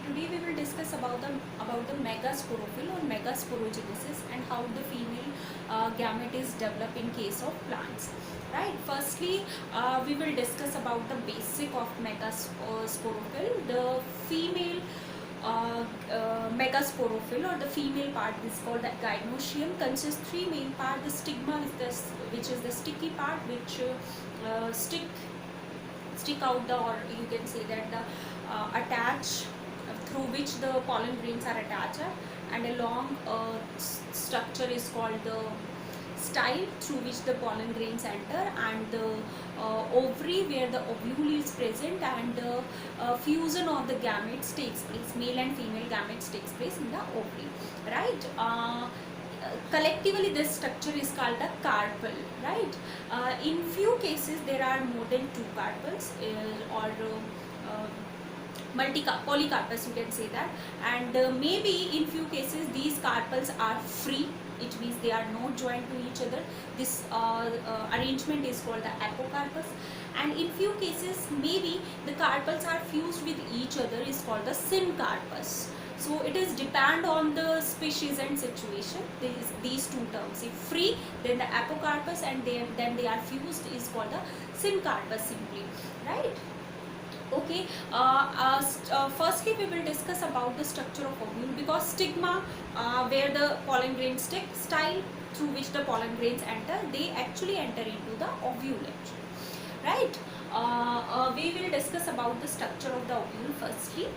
today we will discuss about the megasporophyll or megasporogenesis and how the female gamete is developed in case of plants. Right. Firstly, we will discuss about the basic of megasporophyll. The female megasporophyll or the female part is called the gynoecium, consists three main part. The stigma is this, which is the sticky part, which stick out the, or you can say that the attach through which the pollen grains are attached, and a long structure is called the style through which the pollen grains enter, and the ovary where the ovule is present, and the fusion of the gametes takes place, male and female gametes takes place in the ovary, right. Collectively this structure is called the carpel, right. In few cases there are more than two carpels or polycarpus, you can say that, and maybe in few cases these carpels are free. It means they are not joined to each other. This arrangement is called the apocarpus, and in few cases maybe the carpels are fused with each other, is called the syncarpus. So it is depend on the species and situation. These two terms, if free then the apocarpus, and then they are fused, is called the syncarpus simply, right. Okay, firstly we will discuss about the structure of ovule, because stigma where the pollen grains stick, style through which the pollen grains enter, they actually enter into the ovule actually, right. We will discuss about the structure of the ovule firstly.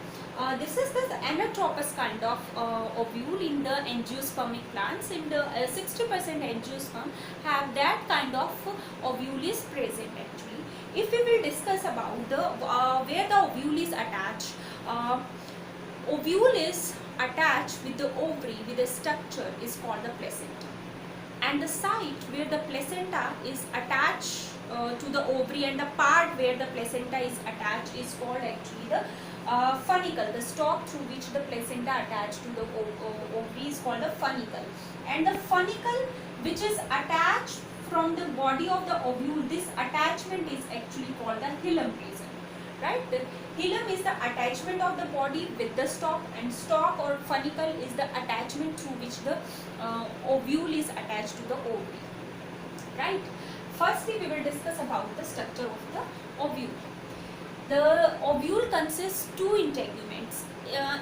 This is the anatropous kind of ovule in the angiospermic plants. In the 60% angiosperm have that kind of ovule is present actually. If we will discuss about the where the ovule is attached, ovule is attached with the ovary with a structure is called the placenta, and the site where the placenta is attached to the ovary, and the part where the placenta is attached is called actually the funicle. The stalk through which the placenta attached to the ovary is called a funicle, and the funicle which is attached from the body of the ovule, this attachment is actually called the hilum region, right. The hilum is the attachment of the body with the stalk, and stalk or funicle is the attachment through which the ovule is attached to the ovary, right. Firstly we will discuss about the structure of the ovule. The ovule consists two integuments.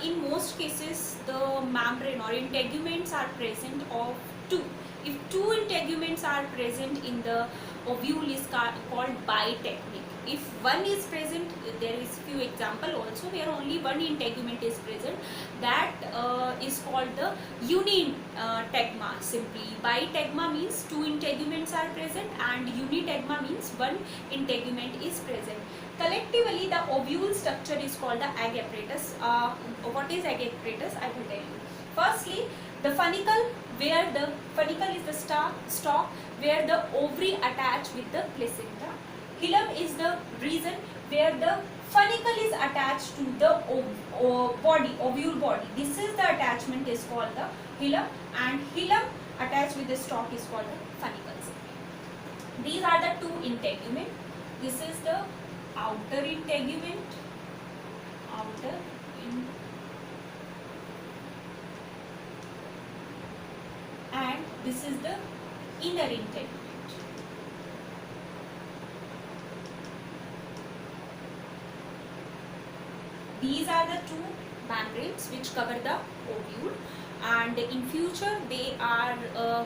In most cases the membrane or integuments are present of two. If two integuments are present in the ovule is called bitechnic. If one is present, there is few example also where only one integument is present, that is called the unitegma simply. Bitegma means two integuments are present, and unitegma means one integument is present. Collectively the ovule structure is called the egg apparatus. What is egg apparatus? I will tell you. Firstly, the funicle, where the funicle is the stalk where the ovary attached with the placenta. Hilum is the region where the funicle is attached to the body, ovule body. This is the attachment is called the hilum, and hilum attached with the stalk is called the funicles. These are the two integument. This is the outer integument, and this is the inner integument. These are the two membranes which cover the ovule, and in future they are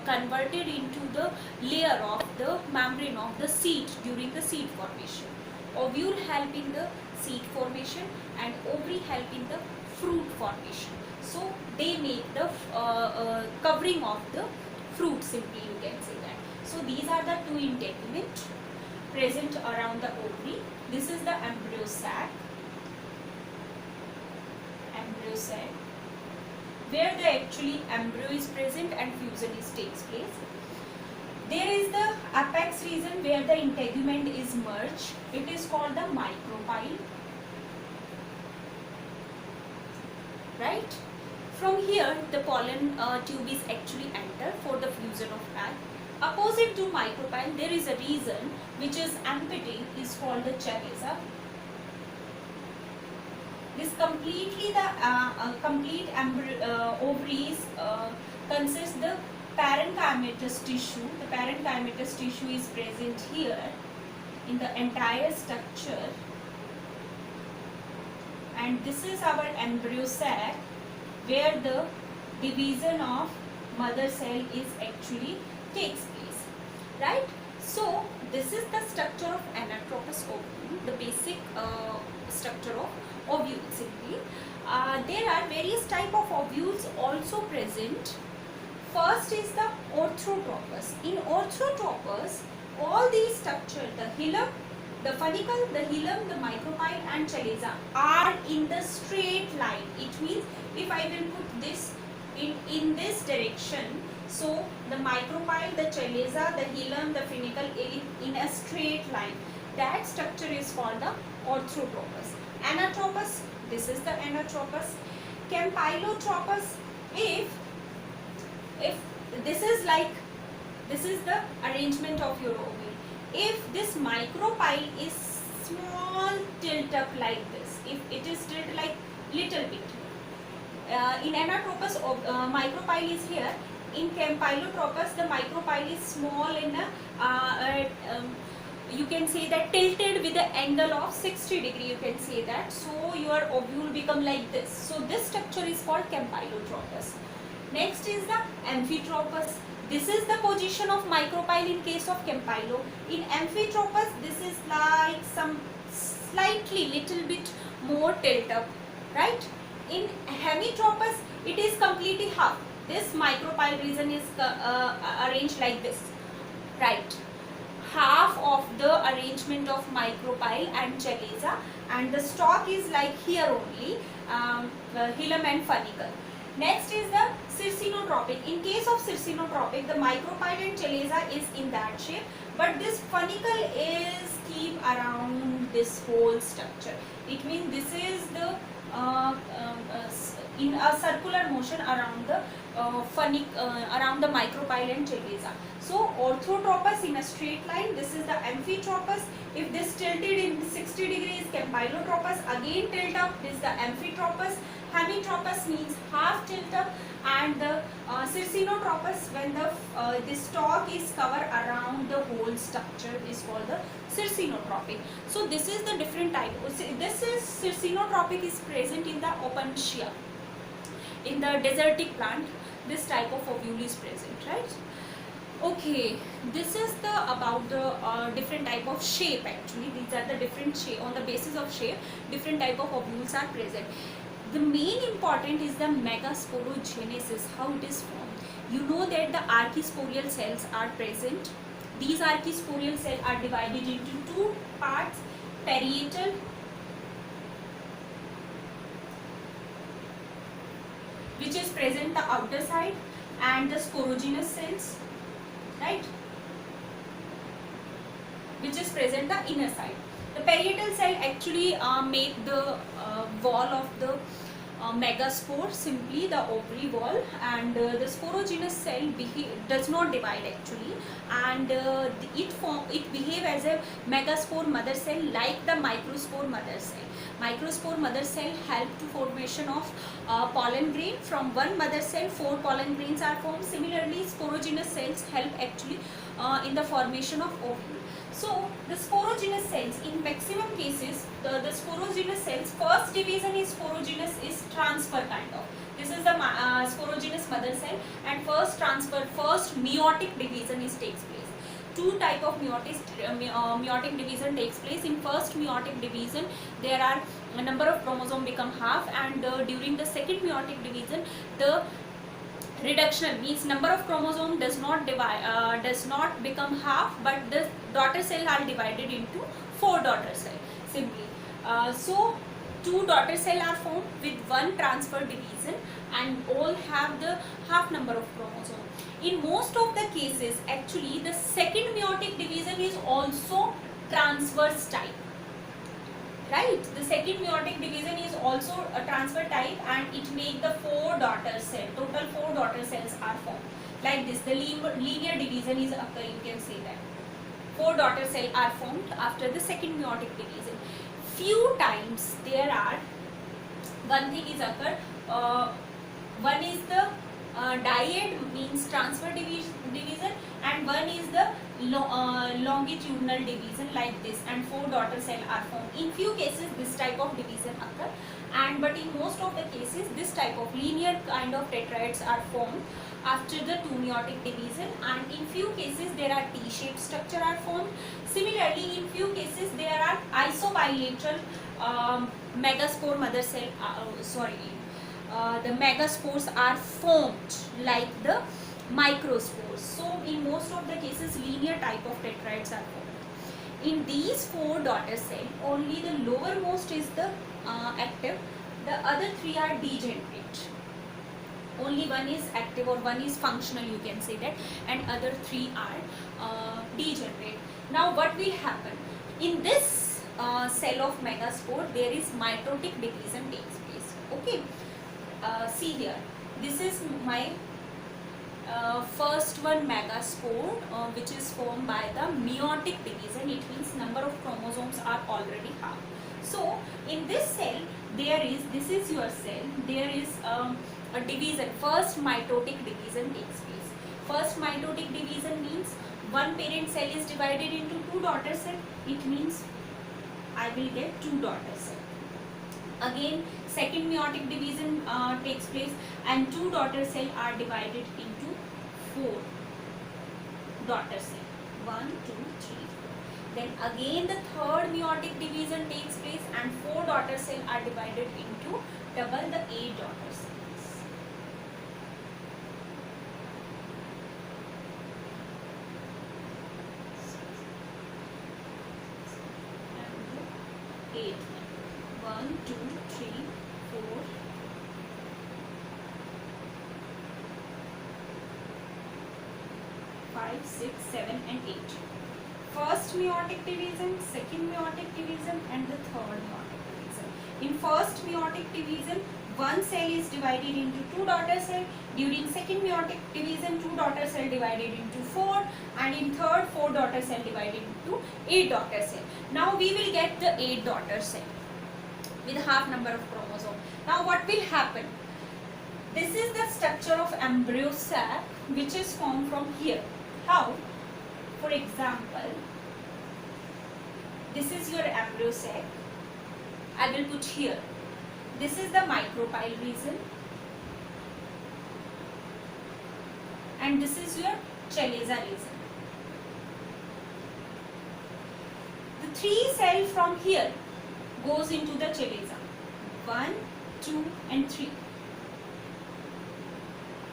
converted into the layer of the membrane of the seed during the seed formation. Ovule help in the seed formation, and ovary help in the fruit formation. So they make the covering of the fruit simply, you can say that. So these are the two integument present around the ovary. This is the embryo sac, where the actually embryo is present and fusion takes place. There is the apex region where the integument is merged. It is called the micropyle, right. From here the pollen tube is actually entered for the fusion of egg. Opposite to micropyle there is a region which is empty, is called the choriza. This completely the complete ovaries consists the parenchymatous tissue. The parenchymatous tissue is present here in the entire structure, and this is our embryo sac where the division of mother cell is actually takes place, right? So this is the structure of anatropous ovule, the basic structure of ovule simply. There are various type of ovules also present. First is the orthotropous. In orthotropous, all these structures, the hilum, the funicle, the hilum, the micropyle and chalaza are in the straight line. It means if I will put this in this direction, so the micropyle, the chalaza, the hilum, the funicle in a straight line. That structure is called the orthotropous. Anatropous, this is the anatropous. Campylotropous, if this is like, this is the arrangement of your ovule. If this micropyle is small tilt up like this, if it is tilt like little bit, in anatropous micropyle is here. In campylotropous the micropyle is small in a you can say that tilted with the angle of 60 degree, you can say that. So your ovule become like this. So this structure is called campylotropous. Next is the amphitropous. This is the position of micropyle in case of campylo. In amphitropous, this is like some slightly little bit more tilt up, right? In hemitropous, it is completely half. This micropyle region is arranged like this, right? Half of the arrangement of micropyle and chalaza, and the stalk is like here only, hilum and funicle. Next is the circinotropic. In case of circinotropic, the micropyle and chalaza is in that shape, but this funicle is keep around this whole structure. It means this is the in a circular motion around the around the micropyle and chalaza. So orthotropous in a straight line. This is the amphitropous. If this tilted in 60 degrees, campylotropous again tilt up. This is the amphitropous. Hemitropous means half tilt up, and the circinotropous, when the this stalk is covered around the whole structure, is called the circinotropic. So this is the different type. This is circinotropic is present in the Opuntia. In the desertic plant, this type of ovule is present, right? Okay, this is the about the different type of shape. Actually, these are the different shape. On the basis of shape, different type of ovules are present. The main important is the megasporogenesis, how it is formed. You know that the archisporial cells are present. These archisporial cells are divided into two parts: parietal, which is present the outer side, and the sporogenous cells, right, which is present the inner side. The parietal cell actually make the wall of the megaspore, simply the ovary wall, and the sporogenous cell does not divide actually, and it behave as a megaspore mother cell like the microspore mother cell. Microspore mother cell help to formation of pollen grain. From one mother cell 4 pollen grains are formed. Similarly, sporogenous cells help actually in the formation of ovule. So the sporogenous cells, in maximum cases, the sporogenous cells, first division is sporogenous is transfer kind of. This is the sporogenous mother cell, and first transfer, first meiotic division is takes place. Two type of meiotic division takes place. In first meiotic division, there are a number of chromosome become half, and during the second meiotic division, the reduction means number of chromosome does not divide, does not become half, but the daughter cell are divided into 4 daughter cell simply. So 2 daughter cell are formed with 1 transfer division, and all have the half number of chromosome. In most of the cases, actually the second meiotic division is also transverse type. Right, the second meiotic division is also a transfer type, and it make the 4 daughter cell. Total 4 daughter cells are formed. Like this, the linear division is occurring. You can say that 4 daughter cell are formed after the second meiotic division. Few times there are one thing is occurred. One is the dyad, means transfer division, and one is the longitudinal division like this, and 4 daughter cell are formed. In few cases this type of division occur, and but in most of the cases this type of linear kind of tetraeds are formed after the 2 meiotic division, and in few cases there are T-shaped structure are formed. Similarly, in few cases there are isobilateral megaspore mother cell, the megaspores are formed like the microspores. So in most of the cases linear type of tetraeds are formed. In these 4 daughter cells, only the lowermost is the active, the other 3 are degenerate. Only one is active or one is functional, you can say that, and other 3 are degenerate. Now what will happen? In this cell of megaspore, there is mitotic division takes place. Okay, see here, this is my first one megaspore, which is formed by the meiotic division. It means number of chromosomes are already half. So in this cell there is, this is your cell, there is a division, first mitotic division takes place. First mitotic division means one parent cell is divided into 2 daughter cell. It means I will get 2 daughter cell. Again second meiotic division takes place, and 2 daughter cell are divided into 4 daughter cell. 1, 2, 3, 4. Then again the third meiotic division takes place, and 4 daughter cell are divided into double the 8 daughter cells. And 8. 1, 2, 3, 4, 5, 6, 7 and 8. First meiotic division, second meiotic division and the third meiotic division. In first meiotic division, one cell is divided into 2 daughter cell. During second meiotic division, 2 daughter cell divided into 4, and in third 4 daughter cell divided into 8 daughter cell. Now we will get the 8 daughter cell with half number of chromosome. Now what will happen? This is the structure of embryo sac which is formed from here. How? For example, this is your embryo sac. I will put here. This is the micropyle region, and this is your chalaza region. The 3 cells from here goes into the chalaza. 1, 2 and 3.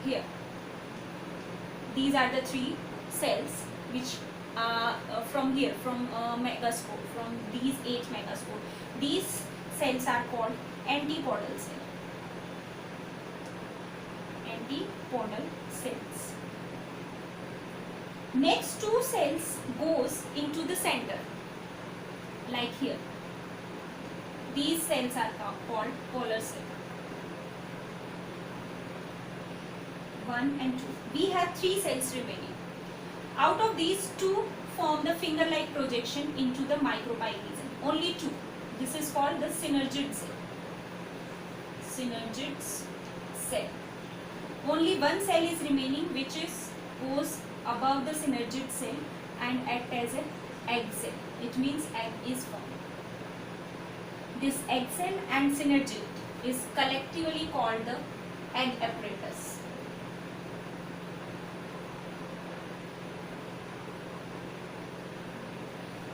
Here. These are the 3 cells which from here, from megaspore, from these 8 megaspore. These cells are called antipodal cell. Antipodal cells. Next 2 cells goes into the center, like here. These cells are called polar cell. 1 and 2. We have 3 cells remaining. Out of these, 2 form the finger-like projection into the micropyle region. Only 2. This is called the synergid cell. Synergid cell. Only 1 cell is remaining, which goes above the synergid cell and act as an egg cell. It means egg is formed. This egg cell and synergid is collectively called the egg apparatus.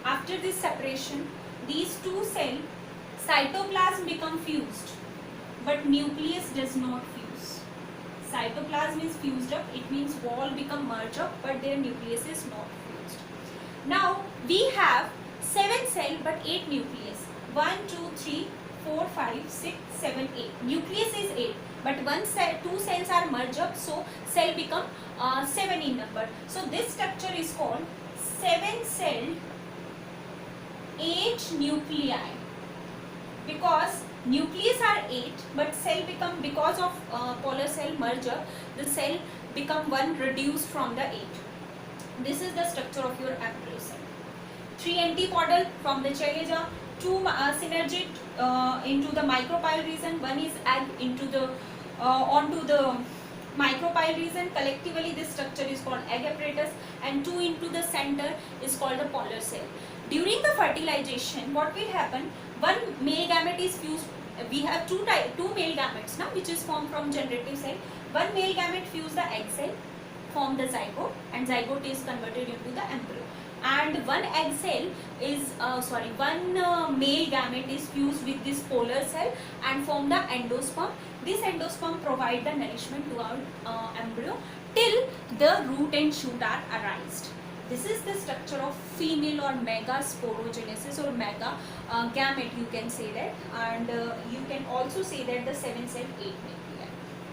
After this separation, these 2 cells, cytoplasm become fused, but nucleus does not fuse. Cytoplasm is fused up, it means wall become merged up, but their nucleus is not fused. Now we have 7 cells but 8 nucleus. 1, 2, 3, 4, 5, 6, 7, 8. Nucleus is 8, but 2 cells are merged up, so cell become 7 in number. So this structure is called 7-celled 8 nuclei, because nucleus are 8 but cell become, because of polar cell merger, the cell become 1 reduced from the 8. This is the structure of your embryo cell. 3 antipodal from the chalaza, two synergid into the micropyle region, one is egg into the onto the micropyle region. Collectively this structure is called egg apparatus, and two into the center is called the polar cell. During the fertilization, what will happen, one male gamete is fused. We have two male gametes now, which is formed from generative cell. One male gamete fuse the egg cell, form the zygote, and zygote is converted into the embryo. And one egg cell is one male gamete is fused with this polar cell and form the endosperm. This endosperm provide the nourishment to our embryo till the root and shoot are arised. This is the structure of female or mega sporogenesis or mega gamete, you can say that, and you can also say that the 7 cell 8 nuclei,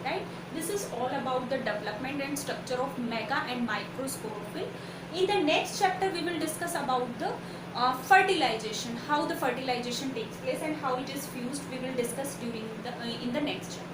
right? This is all about the development and structure of mega and microsporophyll. In the next chapter we will discuss about the fertilization, how the fertilization takes place and how it is fused. We will discuss during the in the next chapter.